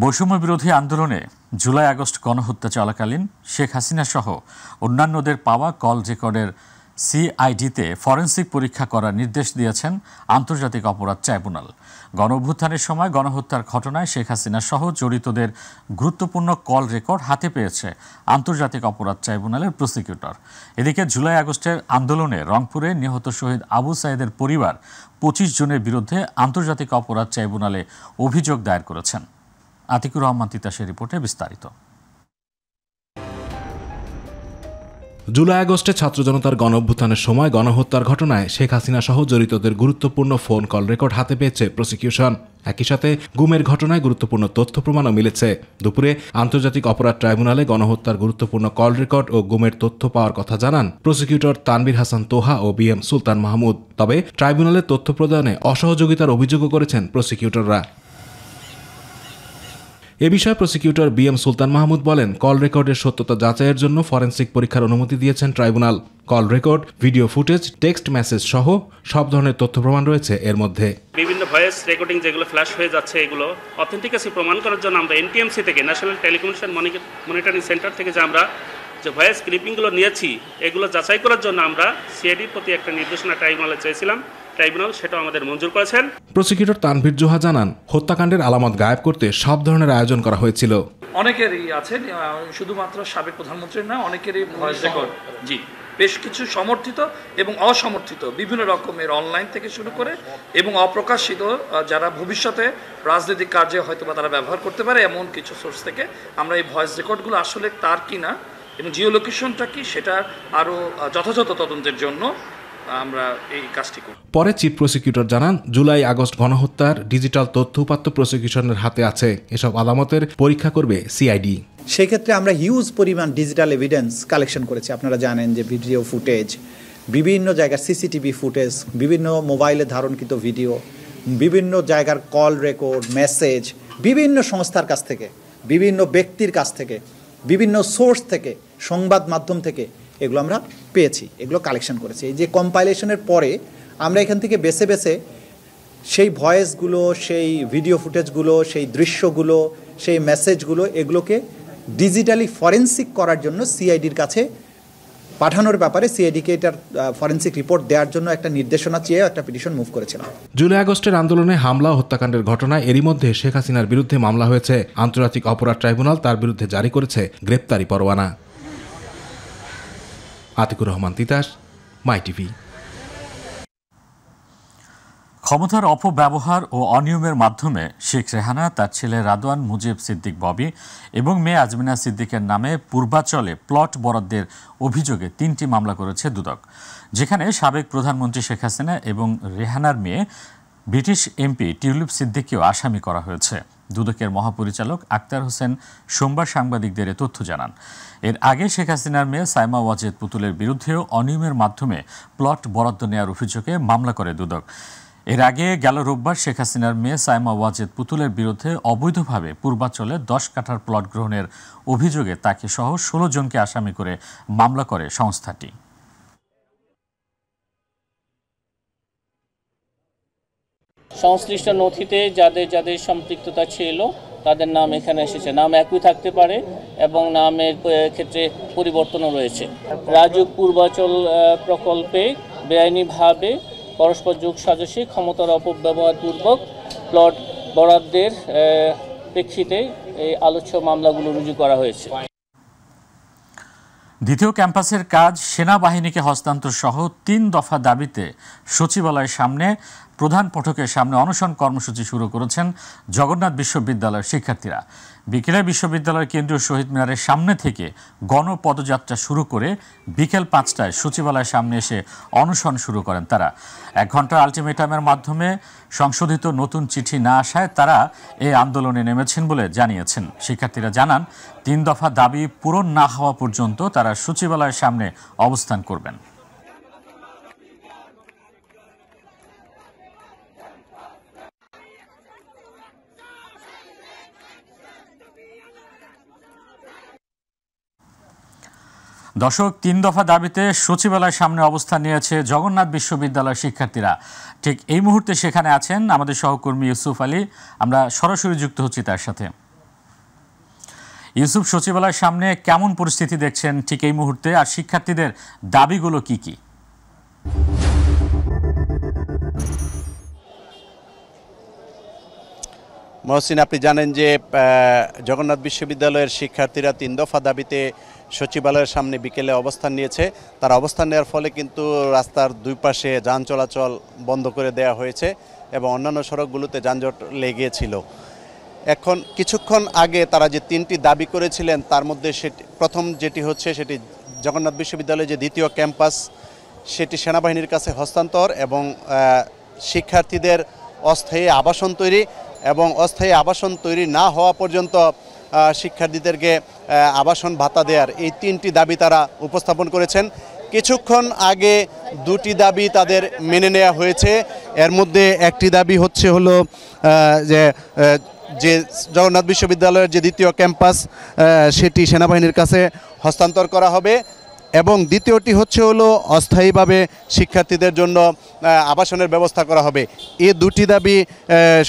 বৈষম্য বিরোধী আন্দোলনে জুলাই আগস্ট গণহত্যা চলাকালীন শেখ হাসিনা সহ অন্যান্যদের পাওয়া কল রেকর্ডের সিআইডিতে ফরেনসিক পরীক্ষা করার নির্দেশ দিয়েছেন আন্তর্জাতিক অপরাধ ট্রাইব্যুনাল। গণঅভ্যুত্থানের সময় গণহত্যার ঘটনায় শেখ হাসিনা সহ জড়িতদের গুরুত্বপূর্ণ কল রেকর্ড হাতে পেয়েছে আন্তর্জাতিক অপরাধ ট্রাইব্যুনালের প্রসিকিউটর। এদিকে জুলাই আগস্টের আন্দোলনে রংপুরে নিহত শহীদ আবু সাইদের পরিবার ২৫ জনের বিরুদ্ধে আন্তর্জাতিক অপরাধ ট্রাইব্যুনালে অভিযোগ দায়ের করেছেন। আতিকুর রহমান তিতাসের রিপোর্টে বিস্তারিত। জুলাই আগস্টে ছাত্র জনতার গণঅভ্যুত্থানের সময় গণহত্যার ঘটনায় শেখ হাসিনা সহ জড়িতদের গুরুত্বপূর্ণ ফোন কল রেকর্ড হাতে পেয়েছে প্রসিকিউশন। একই সাথে গুমের ঘটনায় গুরুত্বপূর্ণ তথ্য প্রমাণও মিলেছে। দুপুরে আন্তর্জাতিক অপরাধ ট্রাইব্যুনালে গণহত্যার গুরুত্বপূর্ণ কল রেকর্ড ও গুমের তথ্য পাওয়ার কথা জানান প্রসিকিউটর তানভীর হাসান তোহা ও বিএম সুলতান মাহমুদ। তবে ট্রাইব্যুনালে তথ্য প্রদানে অসহযোগিতার অভিযোগও করেছেন প্রসিকিউটররা। এ বিষয়ে প্রসিকিউটর বিএম সুলতান মাহমুদ বলেন, কল রেকর্ডের সত্যতা যাচাইয়ের জন্য ফরেনসিক পরীক্ষার অনুমতি দিয়েছেন tribunal. Call record, video footage, text message সহ সব ধরনের তথ্য প্রমাণ রয়েছে এর মধ্যে। বিভিন্ন ভয়েস রেকর্ডিং যেগুলো ফ্ল্যাশ হয়ে যাচ্ছে, এগুলো অথেন্টিকেসি প্রমাণ করার জন্য আমরা এনটিএমসি থেকে, ন্যাশনাল টেলিকমিউনিকেশন মনিটরিং সেন্টার থেকে যে ভয়েস ক্লিপিংগুলো নিয়েছি, এগুলো যাচাই করার জন্য আমরা সিআইডির প্রতি একটা নির্দেশনা ট্রাইব্যুনালে চেয়েছিলাম। ট্রাইব্যুনাল সেটা আমাদের মঞ্জুর করেছেন। প্রসিকিউটর তানভীর জোহা জানান, হত্যাকাণ্ডের আলামত গায়েব করতে সব ধরনের আয়োজন করা হয়েছিল। অনেকেরই আছে, শুধুমাত্র সাবেক প্রধানমন্ত্রীর না, অনেকেরই ভয়েস রেকর্ড বেশ কিছু সমর্থিত এবং অসমর্থিত বিভিন্ন রকমের অনলাইন থেকে শুরু করে এবং অপ্রকাশিত যারা ভবিষ্যতে রাজনৈতিক কার্যে হয়তো বা তারা ব্যবহার করতে পারে এমন কিছু সোর্স থেকে আমরা এই ভয়েস রেকর্ডগুলো আসলে তার কিনা এবং জিও লোকেশনটা কি সেটা আরও যথাযথ তদন্তের জন্য আমরা এই কাজটি করি। পরে চিফ প্রসিকিউটর জানান, জুলাই আগস্ট গণহত্যার ডিজিটাল তথ্য উপাত্ত প্রসিকিউশনের হাতে আছে। এসব আলামতের পরীক্ষা করবে সিআইডি। সেই ক্ষেত্রে আমরা হিউজ পরিমাণ ডিজিটাল এভিডেন্স কালেকশন করেছি। আপনারা জানেন যে ভিডিও ফুটেজ, বিভিন্ন জায়গার সিসিটিভি ফুটেজ, বিভিন্ন মোবাইলে ধারণকৃত ভিডিও, বিভিন্ন জায়গার কল রেকর্ড, মেসেজ, বিভিন্ন সংস্থার কাছ থেকে, বিভিন্ন ব্যক্তির কাছ থেকে, বিভিন্ন সোর্স থেকে, সংবাদ মাধ্যম থেকে এগুলো আমরা পেয়েছি, এগুলো কালেকশন করেছি। এই যে কম্পাইলেশনের পরে আমরা এখান থেকে বেছে বেছে সেই ভয়েসগুলো, সেই ভিডিও ফুটেজগুলো, সেই দৃশ্যগুলো, সেই মেসেজগুলো, এগুলোকে ডিজিটালি ফরেনসিক করার জন্য সিআইডির কাছে পাঠানোর ব্যাপারে সিআইডিকে এটার ফরেনসিক রিপোর্ট দেওয়ার জন্য একটা নির্দেশনা চেয়ে একটা পিটিশন মুভ করেছিলাম। জুলাই আগস্টের আন্দোলনে হামলা ও হত্যাকাণ্ডের ঘটনায় এরই মধ্যে শেখ হাসিনার বিরুদ্ধে মামলা হয়েছে। আন্তর্জাতিক অপরাধ ট্রাইব্যুনাল তার বিরুদ্ধে জারি করেছে গ্রেপ্তারি পরোয়ানা। আতিকুর রহমান তিতাস, মাই টিভি। ক্ষমতার অপব্যবহার ও অনিয়মের মাধ্যমে শেখ রেহানা, তার ছেলে রাদওয়ান মুজিব সিদ্দিক ববি এবং মেয়ে আজমিনা সিদ্দিকের নামে পূর্বাচলে প্লট বরাদ্দের অভিযোগে ৩টি মামলা করেছে দুদক, যেখানে সাবেক প্রধানমন্ত্রী শেখ হাসিনা এবং রেহানার মেয়ে ব্রিটিশ এমপি টিউলিপ সিদ্দিককেও আসামি করা হয়েছে। দুদকের মহাপরিচালক আক্তার হোসেন সোমবার সাংবাদিকদের এ তথ্য জানান। এর আগে শেখ হাসিনার মেয়ে সাইমা ওয়াজেদ পুতুলের বিরুদ্ধেও অনিয়মের মাধ্যমে প্লট বরাদ্দ নেওয়ার অভিযোগে মামলা করে দুদক। এর আগে গেল রোববার শেখ হাসিনার মেয়ে সাইমা ওয়াজেদ পুতুলের বিরুদ্ধে অবৈধভাবে পূর্বাচলে 10 কাঠার প্লট গ্রহণের অভিযোগে তাকে সহ 16 জনকে আসামি করে মামলা করে সংস্থাটি। সংশ্লিষ্ট নথিতে যাদের যাদের সম্পৃক্ততা ছিল তাদের নাম এখানে এসেছে। নাম একই থাকতে পারে এবং নামের ক্ষেত্রে পরিবর্তনও রয়েছে। রাজুক পূর্বাচল প্রকল্পে বেআইনিভাবে পরস্পর যোগ সাজসে ক্ষমতার অপব্যবহারপূর্বক প্লট বরাদ্দের প্রেক্ষিতে এই আলোচ্য মামলাগুলো রুজু করা হয়েছে। দ্বিতীয় ক্যাম্পাসের কাজ সেনাবাহিনীকে হস্তান্তর সহ 3 দফা দাবিতে সচিবালয়ের সামনে প্রধান ফটকের সামনে অনশন কর্মসূচি শুরু করেছেন জগন্নাথ বিশ্ববিদ্যালয়ের শিক্ষার্থীরা। বিকেলে বিশ্ববিদ্যালয়ের কেন্দ্রীয় শহীদ মিনারের সামনে থেকে গণপদযাত্রা শুরু করে বিকেল 5টায় সচিবালয়ের সামনে এসে অনশন শুরু করেন তারা। 1 ঘন্টার আলটিমেটামের মাধ্যমে সংশোধিত নতুন চিঠি না আসায় তারা এই আন্দোলনে নেমেছেন বলে জানিয়েছেন। শিক্ষার্থীরা জানান, 3 দফা দাবি পূরণ না হওয়া পর্যন্ত তারা সচিবালয়ের সামনে অবস্থান করবেন। দর্শক, 3 দফা দাবিতে সচিবালয়ের সামনে অবস্থান নিয়েছে জগন্নাথ বিশ্ববিদ্যালয়ের শিক্ষার্থীরা। ঠিক এই মুহূর্তে সেখানে আছেন আমাদের সহকর্মী ইউসুফ আলী। আমরা সরাসরি যুক্ত হচ্ছি তার সাথে। ইউসুফ, সচিবালয়ের সামনে কেমন পরিস্থিতি দেখছেন ঠিক এই মুহূর্তে, আর শিক্ষার্থীদের দাবিগুলো কি কি? মহসিন, আপনি জানেন যে জগন্নাথ বিশ্ববিদ্যালয়ের শিক্ষার্থীরা 3 দফা দাবিতে সচিবালয়ের সামনে বিকেলে অবস্থান নিয়েছে। তারা অবস্থান নেওয়ার ফলে কিন্তু রাস্তার দুই পাশে যান চলাচল বন্ধ করে দেওয়া হয়েছে এবং অন্যান্য সড়কগুলোতে যানজট লেগেছিল। এখন কিছুক্ষণ আগে তারা যে 3টি দাবি করেছিলেন তার মধ্যে প্রথম যেটি হচ্ছে সেটি জগন্নাথ বিশ্ববিদ্যালয়ের যে দ্বিতীয় ক্যাম্পাস সেটি সেনাবাহিনীর কাছে হস্তান্তর এবং শিক্ষার্থীদের অস্থায়ী আবাসন তৈরি এবং অস্থায়ী আবাসন তৈরি না হওয়া পর্যন্ত শিক্ষার্থীদেরকে আবাসন ভাতা দেওয়ার, এই 3টি দাবি তারা উপস্থাপন করেছেন। কিছুক্ষণ আগে 2টি দাবি তাদের মেনে নেওয়া হয়েছে। এর মধ্যে একটি দাবি হলো যে জগন্নাথ বিশ্ববিদ্যালয়ের যে দ্বিতীয় ক্যাম্পাস সেটি সেনাবাহিনীর কাছে হস্তান্তর করা হবে এবং দ্বিতীয়টি হলো অস্থায়ীভাবে শিক্ষার্থীদের জন্য আবাসনের ব্যবস্থা করা হবে। এই 2টি দাবি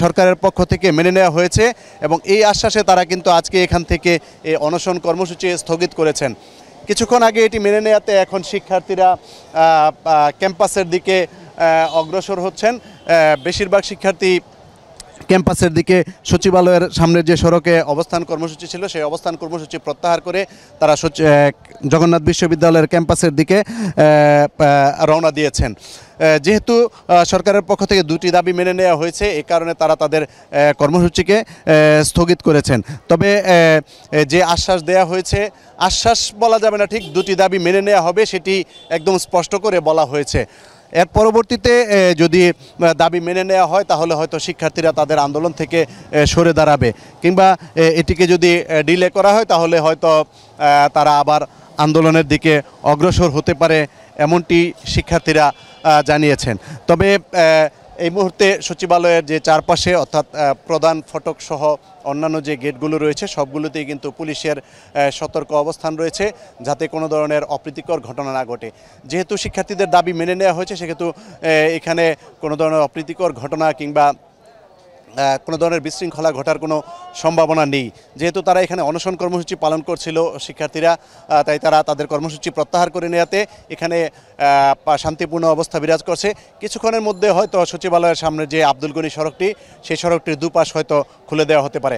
সরকারের পক্ষ থেকে মেনে নেওয়া হয়েছে এবং এই আশ্বাসে তারা কিন্তু আজকে এখান থেকে এই অনশন কর্মসূচি স্থগিত করেছেন। কিছুক্ষণ আগে এটি মেনে নেওয়াতে এখন শিক্ষার্থীরা ক্যাম্পাসের দিকে অগ্রসর হচ্ছেন। বেশিরভাগ শিক্ষার্থী ক্যাম্পাসের দিকে সচিবালয়ের সামনের যে সড়কে অবস্থান কর্মসূচি ছিল সেই অবস্থান কর্মসূচি প্রত্যাহার করে তারা জগন্নাথ বিশ্ববিদ্যালয়ের ক্যাম্পাসের দিকে রওনা দিয়েছেন। যেহেতু সরকারের পক্ষ থেকে 2টি দাবি মেনে নেওয়া হয়েছে এই কারণে তারা তাদের কর্মসূচিকে স্থগিত করেছেন। তবে যে আশ্বাস দেয়া হয়েছে, আশ্বাস বলা যাবে না ঠিক, 2টি দাবি মেনে নেওয়া হবে সেটি একদম স্পষ্ট করে বলা হয়েছে। এর পরবর্তীতে যদি দাবি মেনে নেওয়া হয় তাহলে হয়তো শিক্ষার্থীরা তাদের আন্দোলন থেকে সরে দাঁড়াবে, কিংবা এটিকে যদি ডিলে করা হয় তাহলে হয়তো তারা আবার আন্দোলনের দিকে অগ্রসর হতে পারে, এমনটি শিক্ষার্থীরা জানিয়েছেন। তবে এই মুহূর্তে সচিবালয়ের যে চারপাশে অর্থাৎ প্রধান ফটক সহ অন্যান্য যে গেটগুলো রয়েছে সবগুলোতেই কিন্তু পুলিশের সতর্ক অবস্থান রয়েছে যাতে কোনো ধরনের অপ্রীতিকর ঘটনা না ঘটে। যেহেতু শিক্ষার্থীদের দাবি মেনে নেওয়া হয়েছে সেহেতু এখানে কোনো ধরনের অপ্রীতিকর ঘটনা কিংবা কোনো ধরনের বিশৃঙ্খলা ঘটার কোনো সম্ভাবনা নেই। যেহেতু তারা এখানে অনশন কর্মসূচি পালন করছিল শিক্ষার্থীরা, তাই তারা তাদের কর্মসূচি প্রত্যাহার করে নেওয়াতে এখানে শান্তিপূর্ণ অবস্থা বিরাজ করছে। কিছুক্ষণের মধ্যে হয়তো সচিবালয়ের সামনে যে আব্দুল গনি সড়কটি সেই সড়কটির দুপাশ হয়তো খুলে দেওয়া হতে পারে।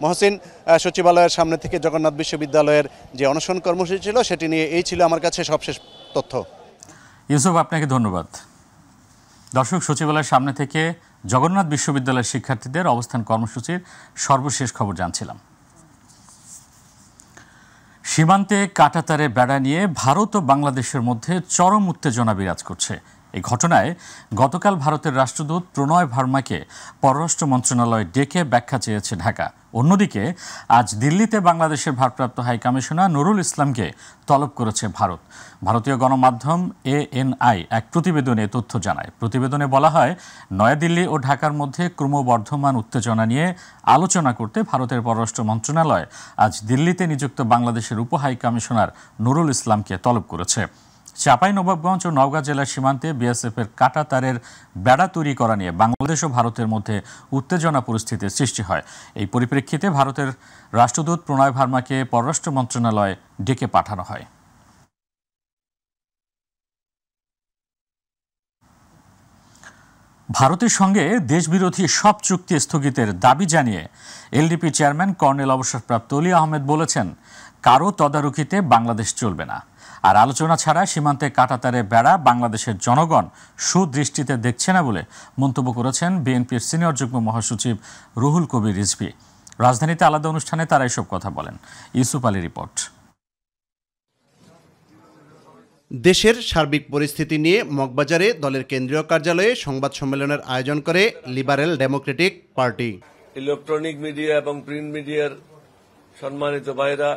মহসিন, সচিবালয়ের সামনে থেকে জগন্নাথ বিশ্ববিদ্যালয়ের যে অনশন কর্মসূচি ছিল সেটি নিয়ে এই ছিল আমার কাছে সবশেষ তথ্য। ইউসুফ, আপনাকে ধন্যবাদ। দর্শক, সচিবালয়ের সামনে থেকে জগন্নাথ বিশ্ববিদ্যালয়ের শিক্ষার্থীদের অবস্থান কর্মসূচির সর্বশেষ খবর জানছিলাম। সীমান্তে কাঁটাতারে বেড়া নিয়ে ভারত ও বাংলাদেশের মধ্যে চরম উত্তেজনা বিরাজ করছে। এই ঘটনায় গতকাল ভারতের রাষ্ট্রদূত প্রণয় ভার্মাকে পররাষ্ট্র মন্ত্রণালয় ডেকে ব্যাখ্যা চেয়েছে ঢাকা। অন্যদিকে আজ দিল্লিতে বাংলাদেশের ভারপ্রাপ্ত হাই কমিশনার নুরুল ইসলামকে তলব করেছে ভারত। ভারতীয় গণমাধ্যম ANI এক প্রতিবেদনে তথ্য জানায়। প্রতিবেদনে বলা হয়, নয়াদিল্লি ও ঢাকার মধ্যে ক্রমবর্ধমান উত্তেজনা নিয়ে আলোচনা করতে ভারতের পররাষ্ট্র মন্ত্রণালয় আজ দিল্লিতে নিযুক্ত বাংলাদেশের উপ হাই কমিশনার নুরুল ইসলামকে তলব করেছে। চাঁপাইনবাবগঞ্জ ও নওগাঁ জেলার সীমান্তে বিএসএফের কাঁটাতারের বেড়া তৈরি করা নিয়ে বাংলাদেশ ও ভারতের মধ্যে উত্তেজনা পরিস্থিতির সৃষ্টি হয়। এই পরিপ্রেক্ষিতে ভারতের রাষ্ট্রদূত প্রণয় ভার্মাকে পররাষ্ট্র মন্ত্রণালয়ে ডেকে পাঠানো হয়। ভারতের সঙ্গে দেশবিরোধী সব চুক্তি স্থগিতের দাবি জানিয়ে এলডিপি চেয়ারম্যান কর্নেল অবসরপ্রাপ্ত অলি আহমেদ বলেছেন, কারো তদারকিতে বাংলাদেশ চলবে না। আর আলোচনা ছাড়া সীমান্তে কাঁটাতারে বেড়া বাংলাদেশের জনগণ সুদৃষ্টিতে দেখছে না বলে মন্তব্য করেছেন বিএনপির সিনিয়র যুগ্ম মহাসচিব রুহুল কবির রিজভী। রাজধানীতে আলাদা অনুষ্ঠানে তারা এসব কথা বলেন। ইউসুফ আলী রিপোর্ট। দেশের সার্বিক পরিস্থিতি নিয়ে মগবাজারে দলের কেন্দ্রীয় কার্যালয়ে সংবাদ সম্মেলনের আয়োজন করে liberal Democratic party. Electronic media এবং প্রিন্ট মিডিয়ার সম্মানিত ভাইরা,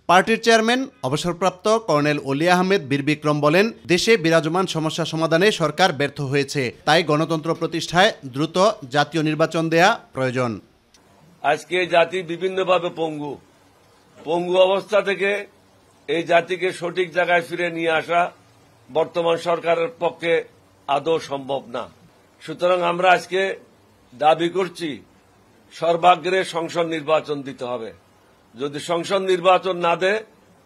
পার্টির চেয়ারম্যান অবসরপ্রাপ্ত কর্নেল অলি আহমেদ বীর বিক্রম বলেন, দেশে বিরাজমান সমস্যা সমাধানে সরকার ব্যর্থ হয়েছে, তাই গণতন্ত্র প্রতিষ্ঠায় দ্রুত জাতীয় নির্বাচন দেয়া প্রয়োজন। আজকে জাতি বিভিন্নভাবে পঙ্গু অবস্থা থেকে এই জাতিকে সঠিক জায়গায় ফিরে নিয়ে আসা বর্তমান সরকারের পক্ষে আদৌ সম্ভব না। সুতরাং আমরা আজকে দাবি করছি সর্বাগ্রে সংসদ নির্বাচন দিতে হবে। যদি সংসদ নির্বাচন না দেয়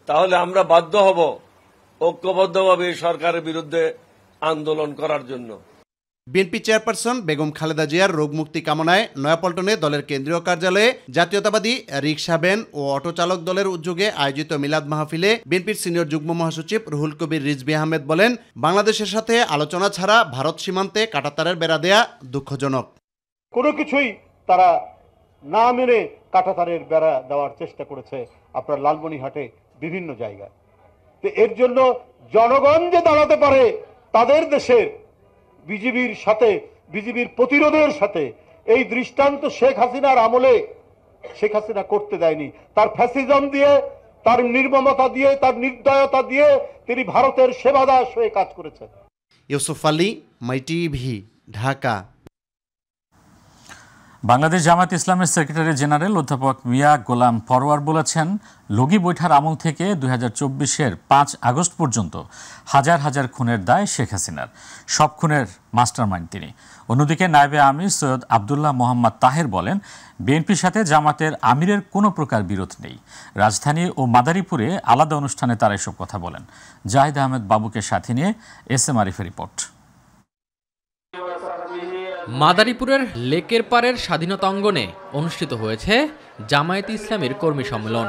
তাহলে আমরা বাধ্য হব ঐক্যবদ্ধভাবে এই সরকারের বিরুদ্ধে আন্দোলন করার জন্য। বিএনপি চেয়ারপারসন বেগম খালেদা জিয়ার রোগমুক্তি কামনায় নয়াপল্টনে দলের কেন্দ্রীয় কার্যালয়ে জাতীয়তাবাদী রিকশা ভ্যান ও অটো চালক দলের উদ্যোগে আয়োজিত মিলাদ মাহফিলে বিএনপির সিনিয়র যুগ্ম মহাসচিব রুহুল কবির রিজভী আহমেদ বলেন, বাংলাদেশের সাথে আলোচনা ছাড়া ভারত সীমান্তে কাঁটাতারের বেড়া দেয়া দুঃখজনক। কোনো কিছুই তারা না মেনে কাঁটাতারের বেড়া দেওয়ার চেষ্টা করেছে আপনার লালমনিরহাটে বিভিন্ন জায়গায়। তো এর জন্য জনগণ যে দাঁড়াতে পারে তাদের দেশের বিজিবির সাথে, বিজিবির প্রতিরোধের সাথে, এই দৃষ্টান্ত শেখ হাসিনার আমলে শেখ হাসিনা করতে দেয়নি। তার ফ্যাসিজম দিয়ে, তার নির্মমতা দিয়ে, তার নির্দয়তা দিয়ে তিনি ভারতের সেবাদাস হয়ে কাজ করেছেন। ইউসুফ আলী, মাই টিভি, ঢাকা। বাংলাদেশ জামায়াত ইসলামের সেক্রেটারি জেনারেল অধ্যাপক মিয়া গোলাম পরোয়ার বলেছেন, লগি বৈঠার আমল থেকে 2024-এর 5 আগস্ট পর্যন্ত হাজার হাজার খুনের দায় শেখ হাসিনার। সব খুনের মাস্টারমাইন্ড তিনি। অন্যদিকে নায়েবে আমির সৈয়দ আবদুল্লাহ মোহাম্মদ তাহের বলেন, বিএনপির সাথে জামাতের আমিরের কোনো প্রকার বিরোধ নেই। রাজধানী ও মাদারীপুরে আলাদা অনুষ্ঠানে তারা এসব কথা বলেন। জাহিদ আহমেদ বাবুকে সাথে নিয়ে SM আরিফের রিপোর্ট। মাদারীপুরের লেকের পাড়ের স্বাধীনতা অঙ্গনে অনুষ্ঠিত হয়েছে জামায়াতে ইসলামীর কর্মী সম্মেলন।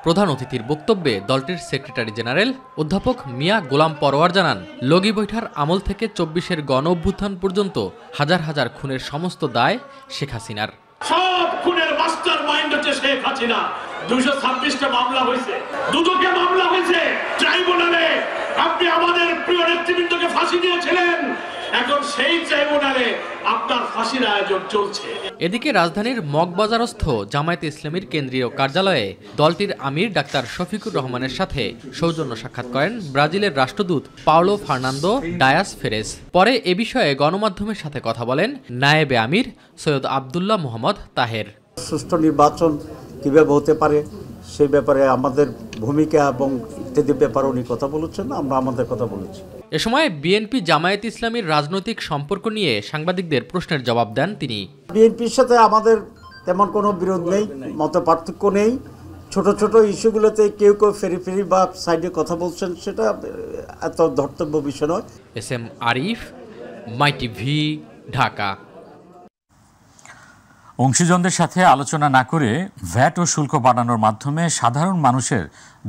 প্রধান অতিথির বক্তব্যে দলটির সেক্রেটারি জেনারেল অধ্যাপক মিয়া গোলাম পরোয়ার জানান, লগি বৈঠার আমল থেকে 24-এর গণ অভ্যুত্থান পর্যন্ত হাজার হাজার খুনের সমস্ত দায় শেখ হাসিনার। সব খুনের মাস্টার মাইন্ড হচ্ছে শেখ হাসিনা। 226টা মামলা হয়েছে, দুদকে মামলা হয়েছে, ট্রাইব্যুনালে আপনি আমাদের প্রিয় নেতৃবৃন্দকে ফাঁসি দিয়েছিলেন, এখন সেই ট্রাইব্যুনালে আপনার ফাঁসির আয়োজন চলছে। এদিকে রাজধানীর মগবাজারস্থ জামায়াতে ইসলামীর কেন্দ্রীয় কার্যালয়ে দলটির আমির ডাক্তার শফিকুর রহমানের সাথে সৌজন্য সাক্ষাৎ করেন ব্রাজিলের রাষ্ট্রদূত পাওলো ফার্নান্দো ডায়াস ফেরেস। পরে এ বিষয়ে গণমাধ্যমের সাথে কথা বলেন নায়েবে আমির সৈয়দ আবদুল্লাহ মোহাম্মদ তাহের। সুষ্ঠু নির্বাচন কিভাবে হতে পারে সেই ব্যাপারে আমাদের ভূমিকা এবং ইত্যাদি ব্যাপারে উনি কথা বলেছেন, আমরা আমাদের কথা বলেছি। এ সময় বিএনপি জামায়াত ইসলামীর রাজনৈতিক সম্পর্ক নিয়ে সাংবাদিকদের প্রশ্নের জবাব দেন তিনি। বিএনপির সাথে আমাদের তেমন কোনো বিরোধ নেই, মত পার্থক্য নেই। ছোট ছোট ইস্যুগুলোতে কেউ কেউ ফেরি ফেরি বা সাইডে কথা বলছেন, সেটা এত ধর্তব্য বিষয় নয়। SM আরিফ, মাই টিভি, ঢাকা। অংশীজনদের সাথে আলোচনা না করে ভ্যাট ও শুল্ক বাড়ানোর মাধ্যমে সাধারণ মানুষের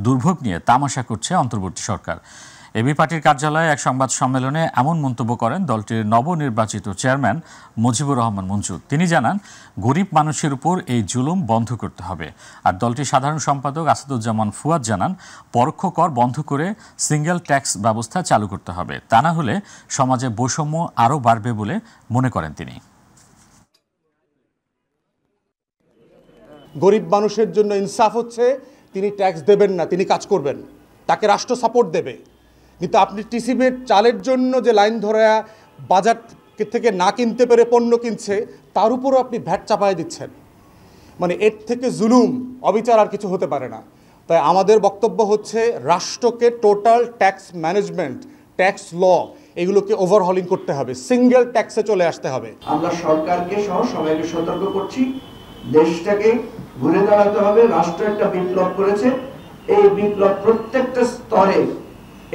দুর্ভোগ নিয়ে তামাশা করছে অন্তর্বর্তী সরকার। এবি পার্টির কার্যালয়ে এক সংবাদ সম্মেলনে এমন মন্তব্য করেন দলটির নবনির্বাচিত চেয়ারম্যান মুজিবুর রহমান মঞ্জু। তিনি জানান, গরিব মানুষের উপর এই জুলুম বন্ধ করতে হবে। আর দলটির সাধারণ সম্পাদক আসাদুজ্জামান ফুয়াদ জানান, পরোক্ষ কর বন্ধ করে সিঙ্গেল ট্যাক্স ব্যবস্থা চালু করতে হবে। তা না হলে সমাজে বৈষম্য আরও বাড়বে বলে মনে করেন তিনি। গরিব মানুষের জন্য ইনসাফ হচ্ছে তিনি ট্যাক্স দেবেন না, তিনি কাজ করবেন, তাকে রাষ্ট্র সাপোর্ট দেবে। কিন্তু আপনি টিসিবির চালের জন্য যে লাইন ধরে বাজার থেকে না কিনতে পেরে পণ্য কিনছে, তার উপরও আপনি ভ্যাট চাপায় দিচ্ছেন। মানে এর থেকে জুলুম, অবিচার আর কিছু হতে পারে না। তাই আমাদের বক্তব্য হচ্ছে, রাষ্ট্রকে total tax management, tax law এগুলোকে ওভারহলিং করতে হবে, সিঙ্গেল ট্যাক্সে চলে আসতে হবে। আমরা সরকারকে সহ সবাইকে সতর্ক করছি, দেশটাকে ঘুরে দাঁড়াতে হবে। রাষ্ট্র একটা বিপ্লব করেছে, এই বিপ্লব প্রত্যেকটা স্তরে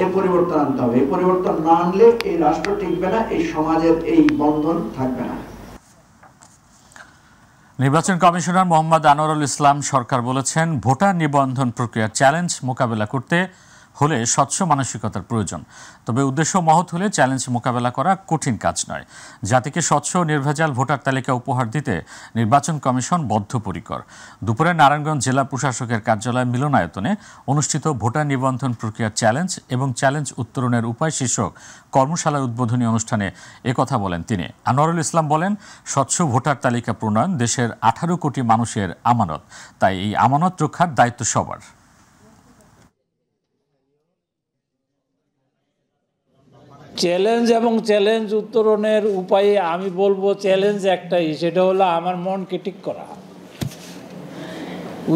এই পরিবর্তন আনতে হবে। এই পরিবর্তন না আনলে এই রাষ্ট্র টিকবে না, এই সমাজের এই বন্ধন থাকবে না। নির্বাচন কমিশনার মোহাম্মদ আনোয়ারুল ইসলাম সরকার বলেছেন, ভোটার নিবন্ধন প্রক্রিয়ার চ্যালেঞ্জ মোকাবেলা করতে হলে স্বচ্ছ মানসিকতার প্রয়োজন। তবে উদ্দেশ্য মহৎ হলে চ্যালেঞ্জ মোকাবেলা করা কঠিন কাজ নয়। জাতিকে স্বচ্ছ নির্ভেজাল ভোটার তালিকা উপহার দিতে নির্বাচন কমিশন বদ্ধপরিকর। দুপুরে নারায়ণগঞ্জ জেলা প্রশাসকের কার্যালয় মিলনায়তনে অনুষ্ঠিত ভোটার নিবন্ধন প্রক্রিয়ার চ্যালেঞ্জ এবং চ্যালেঞ্জ উত্তরণের উপায় শীর্ষক কর্মশালার উদ্বোধনী অনুষ্ঠানে একথা বলেন তিনি। আনোয়ারুল ইসলাম বলেন, স্বচ্ছ ভোটার তালিকা প্রণয়ন দেশের 18 কোটি মানুষের আমানত, তাই এই আমানত রক্ষার দায়িত্ব সবার। চ্যালেঞ্জ এবং চ্যালেঞ্জ উত্তরণের উপায়ে আমি বলবো, চ্যালেঞ্জ একটাই, সেটা হলো আমার মনকে ঠিক করা।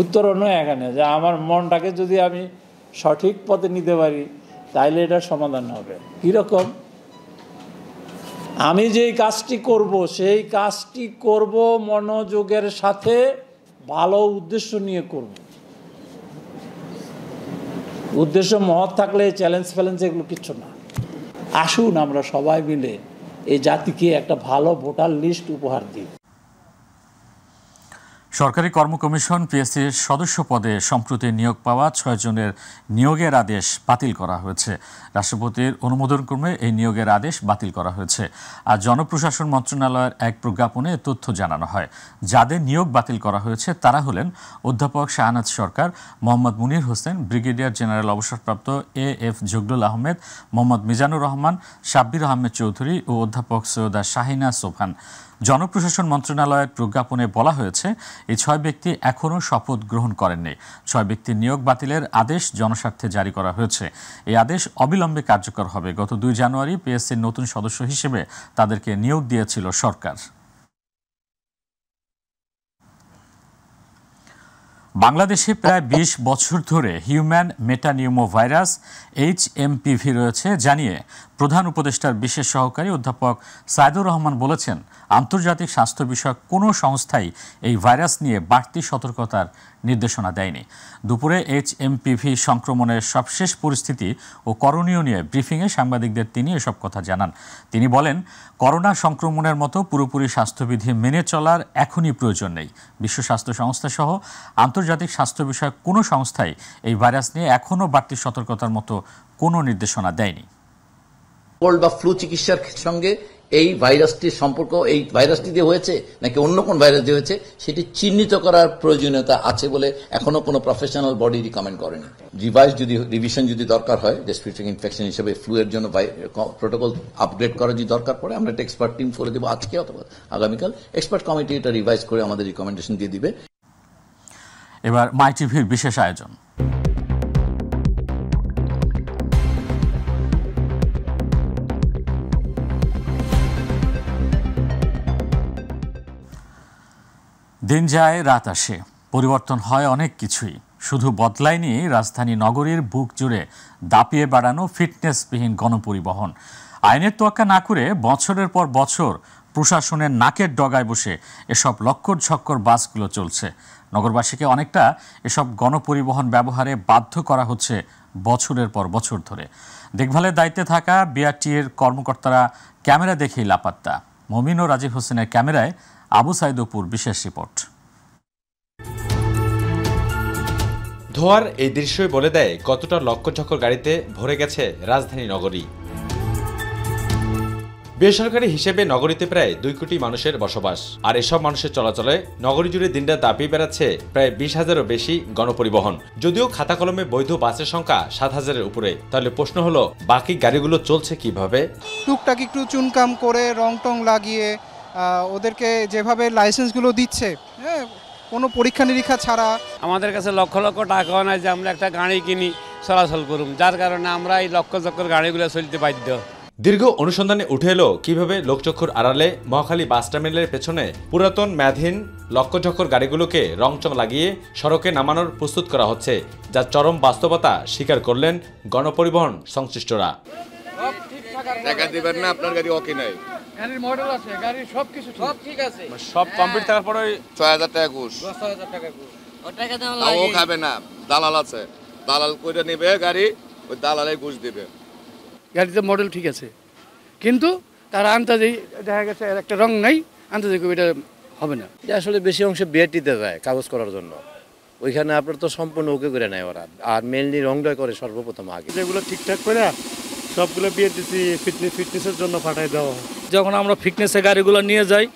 উত্তরণও এখানে যে আমার মনটাকে যদি আমি সঠিক পথে নিতে পারি, তাইলে এটা সমাধান হবে। কীরকম? আমি যেই কাজটি করব সেই কাজটি করব মনোযোগের সাথে, ভালো উদ্দেশ্য নিয়ে করব। উদ্দেশ্য মহৎ থাকলে চ্যালেঞ্জ ফ্যালেঞ্জ এগুলো কিচ্ছু না। আসুন আমরা সবাই মিলে এই জাতিকে একটা ভালো ভোটার লিস্ট উপহার দিই। সরকারি কর্ম কমিশন পিএসসির সদস্য পদে সম্প্রতি নিয়োগ পাওয়া 6 জনের নিয়োগের আদেশ বাতিল করা হয়েছে। রাষ্ট্রপতির অনুমোদনক্রমে এই নিয়োগের আদেশ বাতিল করা হয়েছে। আর জনপ্রশাসন মন্ত্রণালয়ের এক প্রজ্ঞাপনে তথ্য জানানো হয়। যাদের নিয়োগ বাতিল করা হয়েছে তারা হলেন অধ্যাপক শাহনাজ সরকার, মোহাম্মদ মুনির হোসেন, ব্রিগেডিয়ার জেনারেল অবসরপ্রাপ্ত এএফ জগলুল আহমেদ, মোহাম্মদ মিজানুর রহমান, সাব্বির আহমেদ চৌধুরী ও অধ্যাপক সৈয়দা শাহিনা সোফান। জনপ্রশাসন মন্ত্রণালয়ের প্রজ্ঞাপনে বলা হয়েছে এই 6 ব্যক্তি এখনও শপথ গ্রহণ করেননি। 6 ব্যক্তির নিয়োগ বাতিলের আদেশ জনস্বার্থে জারি করা হয়েছে। এই আদেশ অবিলম্বে কার্যকর হবে। গত 2 জানুয়ারি পিএসসির নতুন সদস্য হিসেবে তাদেরকে নিয়োগ দিয়েছিল সরকার। বাংলাদেশে প্রায় 20 বছর ধরে হিউম্যান মেটানিউমো ভাইরাস HMPV রয়েছে জানিয়ে প্রধান উপদেষ্টার বিশেষ সহকারী অধ্যাপক সাইদুর রহমান বলেছেন, আন্তর্জাতিক স্বাস্থ্য বিষয়ক কোনো সংস্থাই এই ভাইরাস নিয়ে বাড়তি সতর্কতার নির্দেশনা দেয়নি। দুপুরে HMPV সংক্রমণের সবশেষ পরিস্থিতি ও করণীয় নিয়ে ব্রিফিংয়ে সাংবাদিকদের তিনি এসব কথা জানান। তিনি বলেন, করোনা সংক্রমণের মতো পুরোপুরি স্বাস্থ্যবিধি মেনে চলার এখনই প্রয়োজন নেই। বিশ্ব স্বাস্থ্য সংস্থা সহ আন্তর্জাতিক স্বাস্থ্য বিষয়ক কোনো সংস্থাই এই ভাইরাস নিয়ে এখনও বাড়তি সতর্কতার মতো কোনো নির্দেশনা দেয়নি। কোল্ড বা ফ্লু চিকিৎসার সঙ্গে এই ভাইরাসটির সম্পর্ক এই ভাইরাসটি দিয়ে হয়েছে নাকি অন্য কোন ভাইরাস দিয়ে হয়েছে সেটি চিহ্নিত করার প্রয়োজনীয়তা আছে বলে এখনো কোনো প্রফেশনাল বডি রিকমেন্ড করেনি। রিভিশন যদি দরকার হয় রেসপিরেটরি ইনফেকশন হিসেবে ফ্লু এর জন্য প্রোটোকল আপগ্রেড করা যদি দরকার পড়ে আমরা একটা এক্সপার্ট টিম করে দেবো আজকে অথবা আগামীকাল। এক্সপার্ট কমিটি এটা রিভাইজ করে আমাদের রিকমেন্ডেশন দিয়ে দিবে। এবার মাই টিভির বিশেষ আয়োজন। দিন যায় রাত আসে, পরিবর্তন হয় অনেক কিছুই, শুধু বদলায়নি রাজধানী নগরীর বুক জুড়ে দাপিয়ে বেড়ানো ফিটনেসবিহীন গণপরিবহন। আইনের তোয়াক্কা না করে বছরের পর বছর প্রশাসনের নাকের ডগায় বসে এসব লক্কর ঝক্কর বাসগুলো চলছে। নগরবাসীকে অনেকটা এসব গণপরিবহন ব্যবহারে বাধ্য করা হচ্ছে বছরের পর বছর ধরে। দেখভালের দায়িত্বে থাকা বিআরটিএর কর্মকর্তারা ক্যামেরা দেখেই লাপাত্তা। মমিন ও রাজীব হোসেনের ক্যামেরায় আবু সাইদ অপুর বিশেষ রিপোর্ট। ধোয়ার এই দৃশ্যই বলে দেয় কতটা লক্ষ্যচক্কর গাড়িতে ভরে গেছে রাজধানী নগরী। বেসরকারি হিসেবে নগরীতে প্রায় 2 কোটি মানুষের বসবাস, আর এসব মানুষের চলাচলে নগরী জুড়ে দিনরাত দাপিয়ে বেড়াচ্ছে প্রায় 20,000-এরও বেশি গণপরিবহন। যদিও খাতা কলমে বৈধ বাসের সংখ্যা 7,000-এর উপরে, তাহলে প্রশ্ন হলো বাকি গাড়িগুলো চলছে কিভাবে? টুকটাক একটু চুনকাম করে রং টং লাগিয়ে ওদেরকে যেভাবে লাইসেন্সগুলো দিচ্ছে, হ্যাঁ, কোনো পরীক্ষা নিরীক্ষা ছাড়া। আমাদের কাছে লক্ষ লক্ষ টাকাও নাই যে আমরা একটা গাড়ি কিনি চলাচল করুম, যার কারণে আমরা এই লক্ষ চক্কর গাড়িগুলো চলতে বাধ্য। দীর্ঘ অনুসন্ধানে উঠে এলো কিভাবে লোকচক্ষুর আড়ালে মহাখালী বাস টার্মিনালের পেছনে পুরাতন মেয়াদহীন লক্ষ্যচক্কর গাড়িগুলোকে রংচং লাগিয়ে সড়কে নামানোর প্রস্তুত করা হচ্ছে, যার চরম বাস্তবতা স্বীকার করলেন গণপরিবহন সংশ্লিষ্টরা। টাকা দিবেন না, আপনার গাড়ি ওকে নাই, গাড়ির মডেল আছে, গাড়ির সবকিছু সব ঠিক আছে, সব কমপ্লিট থাকার পরে 6,000 টাকা ঘুষ। 10,000 টাকা ঘুষ ও টাকা দেওয়া লাগে। ও খাবে না, দালাল আছে, দালাল কইরা নেবে গাড়ি, ওই দালালে ঘুষ দিবে। গাড়িতে মডেল ঠিক আছে, কিন্তু তার আন্দাজে দেখা গেছে একটা রং নাই, আন্দাজে এটা হবে না। আসলে বেশি অংশে বিআরটিতে যায় কাগজ করার জন্য, ওইখানে আপনার তো সম্পূর্ণ ওকে করে নেয় ওরা, আর মেনলি রংটা করে সর্বপ্রথম আগে। যেগুলো ঠিকঠাক করে সবগুলো বিআরটিসি ফিটনেসের জন্য পাঠাই দেওয়া হয়। যখন আমরা ফিটনেসে গাড়িগুলো নিয়ে যাই,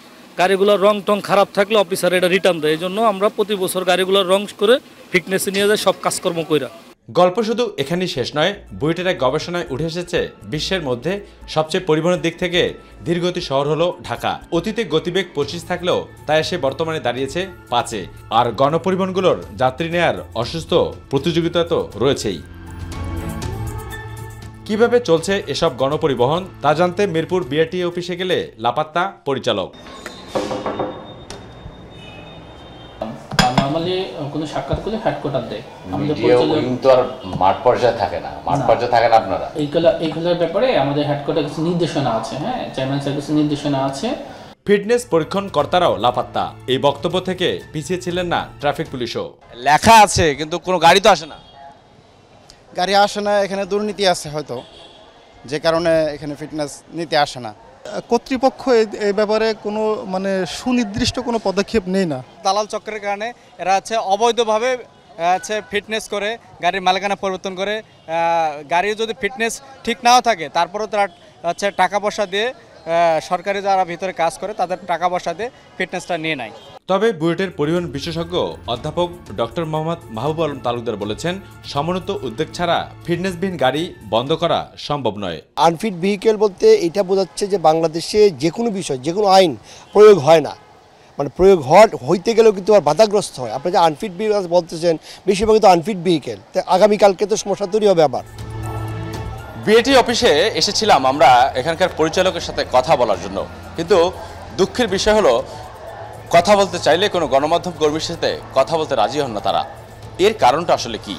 গাড়িগুলোর রং টং খারাপ থাকলে অফিসার এটা রিটার্ন দেয়। এই জন্য আমরা প্রতি বছর গাড়িগুলোর রং করে ফিটনেসে নিয়ে যাই, সব কাজকর্ম কইরা। গল্প শুধু এখানেই শেষ নয়। বুয়েটের এক গবেষণায় উঠে এসেছে বিশ্বের মধ্যে সবচেয়ে পরিবহনের দিক থেকে ধীরগতি শহর হলো ঢাকা। অতীতে গতিবেগ 25 থাকলেও তা এসে বর্তমানে দাঁড়িয়েছে 5-এ। আর গণপরিবহনগুলোর যাত্রী নেয়ার অসুস্থ প্রতিযোগিতা তো রয়েছেই। কিভাবে চলছে এসব গণপরিবহন তা জানতে মিরপুর বিআরটিএ অফিসে গেলে লাপাত্তা পরিচালক। নরমালি কোনো সাক্ষাৎ করলে হেডকোয়ার্টার দেয়, আমাদের কিন্তু আর মাঠ পর্যায়ে থাকে না, মাঠ পর্যায়ে থাকে না আপনারা। এইগুলোর ব্যাপারে আমাদের হেডকোয়ার্টার কিছু নির্দেশনা আছে, হ্যাঁ, চেয়ারম্যান স্যার কিছু নির্দেশনা আছে। ফিটনেস পরীক্ষণ কর্তারাও লাপাত্তা। এই বক্তব্য থেকে পিছিয়ে ছিলেন না ট্রাফিক পুলিশও। লেখা আছে কিন্তু কোনো গাড়ি তো আসে না। গাড়ি আসে না, এখানে দুর্নীতি আছে হয়তো, যে কারণে এখানে ফিটনেস নিতে আসে না। কর্তৃপক্ষ এই ব্যাপারে কোনো সুনির্দিষ্ট কোনো পদক্ষেপ নেই না। দালাল চক্রের কারণে এরা অবৈধভাবে ফিটনেস করে গাড়ির মালিকানা পরিবর্তন করে। গাড়ির যদি ফিটনেস ঠিক নাও থাকে তারপরেও তারা টাকা পয়সা দিয়ে সরকারি যারা ভিতরে কাজ করে তাদের টাকা পয়সা দিয়ে ফিটনেসটা নিয়ে নেয়। তবে বুয়েটের পরিবহন বিশেষজ্ঞ অধ্যাপক ডক্টর মোহাম্মদ মাহবুব আলম তালুকদার বলেছেন, সমন্বিত উদ্যোগ ছাড়া ফিটনেসবিহীন গাড়ি বন্ধ করা সম্ভব নয়। আনফিট ভেহিকেল বলতে এটা বোঝাচ্ছে যে বাংলাদেশে যে কোনো বিষয়, যে কোনো আইন প্রয়োগ হয় না, প্রয়োগ হইতে গেলেও কিন্তু আর বাধাগ্রস্ত হয়। আপনি যে আনফিট ভেহিকেল বলতেছেন, বেশিরভাগ তো আনফিট ভেহিকেল, আগামীকালকে তো সমস্যা তৈরি হবে আবার। বিএটি অফিসে এসেছিলাম আমরা এখানকার পরিচালকের সাথে কথা বলার জন্য, কিন্তু দুঃখের বিষয় হলো কথা বলতে চাইলে কোনো গণমাধ্যম কর্মীর সাথে কথা বলতে রাজি হন না তারা। এর কারণটা আসলে কি?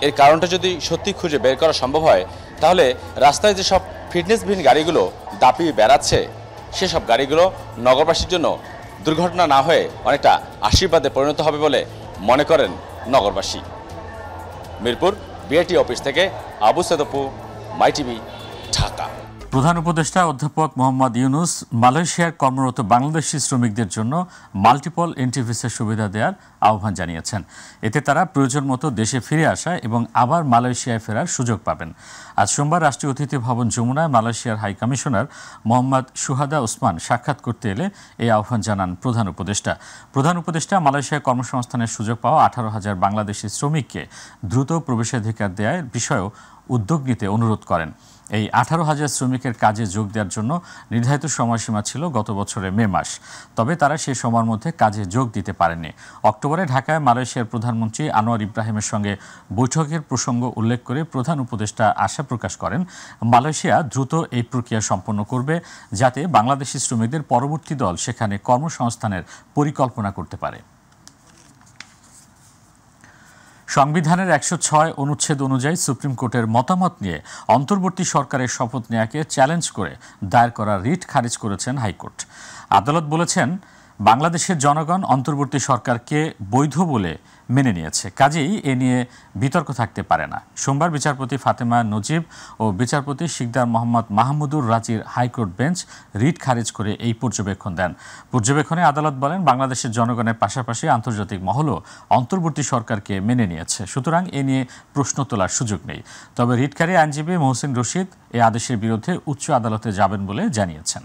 এর কারণটা যদি সত্যি খুঁজে বের করা সম্ভব হয় তাহলে রাস্তায় যেসব ফিটনেসবিহীন গাড়িগুলো দাপিয়ে বেড়াচ্ছে সেসব গাড়িগুলো নগরবাসীর জন্য দুর্ঘটনা না হয়ে অনেকটা আশীর্বাদে পরিণত হবে বলে মনে করেন নগরবাসী। মিরপুর বিএটি অফিস থেকে আবু সাদপু, মাই টিভি, ঢাকা। প্রধান উপদেষ্টা অধ্যাপক মোহাম্মদ ইউনুস মালয়েশিয়ার কর্মরত বাংলাদেশি শ্রমিকদের জন্য মাল্টিপল এন্ট্রি ভিসার সুবিধা দেওয়ার আহ্বান জানিয়েছেন। এতে তারা প্রয়োজন মতো দেশে ফিরে আসা এবং আবার মালয়েশিয়ায় ফেরার সুযোগ পাবেন। আজ সোমবার রাষ্ট্রীয় অতিথি ভবন যমুনায় মালয়েশিয়ার হাই কমিশনার মোহাম্মদ সুহাদা ওসমান সাক্ষাৎ করতে এলে এই আহ্বান জানান প্রধান উপদেষ্টা। প্রধান উপদেষ্টা মালয়েশিয়ায় কর্মসংস্থানের সুযোগ পাওয়া 18,000 বাংলাদেশি শ্রমিককে দ্রুত প্রবেশাধিকার দেওয়ার বিষয়েও উদ্যোগ নিতে অনুরোধ করেন। এই 18,000 শ্রমিকের কাজে যোগ দেওয়ার জন্য নির্ধারিত সময়সীমা ছিল গত বছরের মে মাস, তবে তারা সেই সময়ের মধ্যে কাজে যোগ দিতে পারেনি। অক্টোবরে ঢাকায় মালয়েশিয়ার প্রধানমন্ত্রী আনোয়ার ইব্রাহিমের সঙ্গে বৈঠকের প্রসঙ্গ উল্লেখ করে প্রধান উপদেষ্টা আশা প্রকাশ করেন মালয়েশিয়া দ্রুত এই প্রক্রিয়া সম্পন্ন করবে, যাতে বাংলাদেশি শ্রমিকদের পরবর্তী দল সেখানে কর্মসংস্থানের পরিকল্পনা করতে পারে। সংবিধানের 106 অনুচ্ছেদ অনুযায়ী সুপ্রিম কোর্টের মতামত নিয়ে অন্তর্বর্তী সরকারের শপথ নেওয়াকে চ্যালেঞ্জ করে দায়ের করা রিট খারিজ করেছেন হাইকোর্ট। আদালত বলেছেন, বাংলাদেশের জনগণ অন্তর্বর্তী সরকারকে বৈধ বলে মেনে নিয়েছে, কাজেই এ নিয়ে বিতর্ক থাকতে পারে না। সোমবার বিচারপতি ফাতেমা নজিব ও বিচারপতি শিকদার মোহাম্মদ মাহমুদুর রাজির হাইকোর্ট বেঞ্চ রিট খারিজ করে এই পর্যবেক্ষণ দেন। পর্যবেক্ষণে আদালত বলেন, বাংলাদেশের জনগণের পাশাপাশি আন্তর্জাতিক মহলও অন্তর্বর্তী সরকারকে মেনে নিয়েছে, সুতরাং এ নিয়ে প্রশ্ন তোলার সুযোগ নেই। তবে রিটকারী আইনজীবী মহসিন রশিদ এ আদেশের বিরুদ্ধে উচ্চ আদালতে যাবেন বলে জানিয়েছেন।